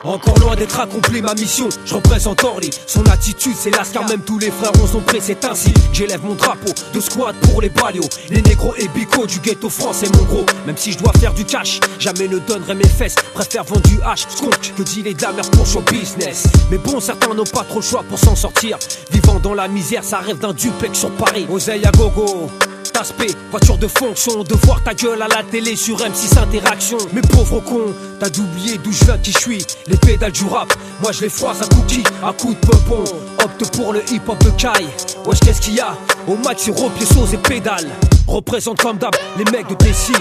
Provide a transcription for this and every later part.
Encore loin d'être accompli ma mission, je représente Orly. Son attitude c'est l'as car même tous les frères ont son prêt. C'est ainsi que j'élève mon drapeau de squad pour les baliots. Les négros et bicots du ghetto français mon gros. Même si je dois faire du cash, jamais ne donnerai mes fesses. Préfère vendre du hache, skunk, que dealer de la merde pour show business. Mais bon, certains n'ont pas trop le choix pour s'en sortir. Vivant dans la misère, ça rêve d'un duplex sur Paris. Oseille à gogo, Taspé, voiture de fonction, de voir ta gueule à la télé sur M6 Interaction. Mais pauvre con, t'as d'oublier d'où je viens, qui je suis. Les pédales du rap, moi je les froisse à cookies, à coups de peupon. Opte pour le hip-hop de Kai. Wesh qu'est-ce qu'il y a? Au max c'est repied, sauce et pédale. Représente comme d'hab les mecs de Tessie.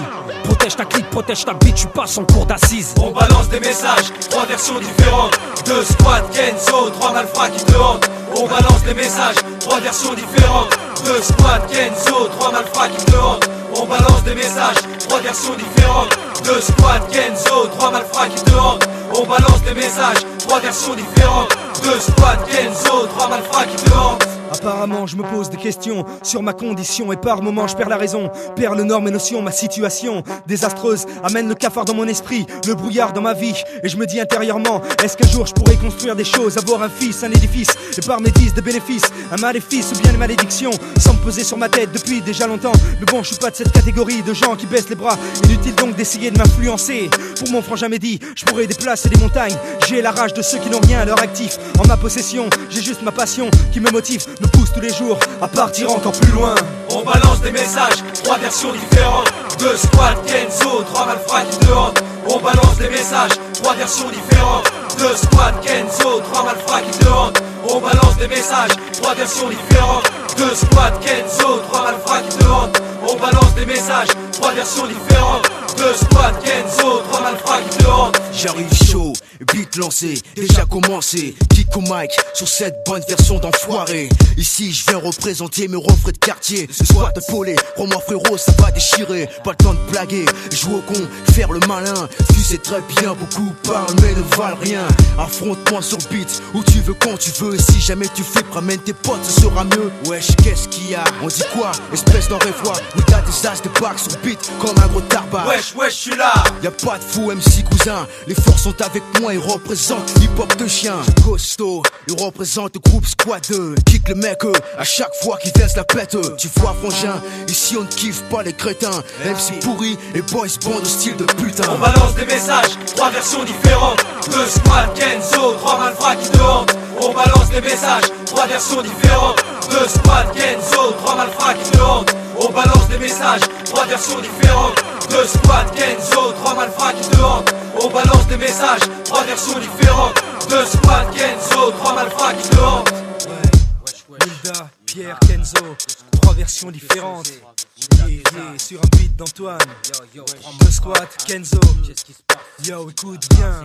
Protège ta clique, protège ta bite, tu passes en cours d'assises. On balance des messages, 3 versions différentes. 2 squad, Kenzo, 3 malfrats qui te hantent. On balance des messages, 3 versions différentes. 2 squad, Kenzo, 3 malfrats qui te hantent. On balance des messages, 3 versions différentes. 2 squad, Kenzo, 3 malfrats qui te hantent. On balance des messages, 3 versions différentes. 2 squad, Kenzo, 3 malfrats qui te hantent. Apparemment je me pose des questions sur ma condition et par moments je perds la raison, perds le nord mes notions, ma situation désastreuse amène le cafard dans mon esprit, le brouillard dans ma vie et je me dis intérieurement, est-ce qu'un jour je pourrais construire des choses, avoir un fils, un édifice et par mes 10 de bénéfices, un maléfice ou bien une malédiction sans me peser sur ma tête depuis déjà longtemps, mais bon je suis pas de cette catégorie de gens qui baissent les bras, inutile donc d'essayer de m'influencer, pour mon frangin Mehdi, je pourrais déplacer des montagnes, j'ai la rage de ceux qui n'ont rien à leur actif, en ma possession, j'ai juste ma passion qui me motive, me pousse tous les jours à partir encore plus loin. On balance des messages, 3 versions différentes. 2 squad, Kenzo, 3 malfrats qui te hantent. On balance des messages, 3 versions différentes. 2 squad, Kenzo, 3 malfrats qui te hantent. On balance des messages, 3 versions différentes. 2 squad, Kenzo, 3 malfrats qui te hantent. On balance des messages, 3 versions différentes. 2 squad, Kenzo, 3 malfrats qui te hantent. J'arrive chaud, beat lancé, déjà commencé. Kick au mic sur cette bonne version d'enfoiré. Ici je viens représenter mes refrains de quartier. Ce soir te polé, crois-moi frérot ça va déchirer. Pas le temps de blaguer, jouer au con, faire le malin. Tu sais très bien, beaucoup parlent mais ne valent rien. Affronte-moi sur le beat, où tu veux, quand tu veux. Si jamais tu flippes, ramène tes potes, ce sera mieux. Wesh qu'est-ce qu'il y a? On dit quoi? Espèce d'enrêvoir, où t'as des as de bac sur beat comme un gros tarbat. Wesh je suis là. Y'a pas de fou MC cousin, les forces sont avec moi, ils représentent l'hip-hop de chien. Costaud, ils représentent le groupe Squad 2. Kick le mec à chaque fois qu'ils viennent se la pète. Tu vois frangin, ici on ne kiffe pas les crétins. MC pourri et boys band de style de putain. On balance des messages, 3 versions différentes. 2 squad, Kenzo, 3 malfrats qui te hantent. On balance des messages, 3 versions différentes. 2 squad, Kenzo, 3 malfrats qui te hantent. On balance des messages, 3 versions différentes. 2 squad, Kenzo, 3 malfrats qui te hantent. On balance des messages, 3 versions différentes. 2 squad, Kenzo, 3 malfrats qui te hantent. Hilda, Pierre, Kenzo, 3 versions différentes. Sur un beat d'Antoine. 2 squad, Kenzo. Yo, écoute bien.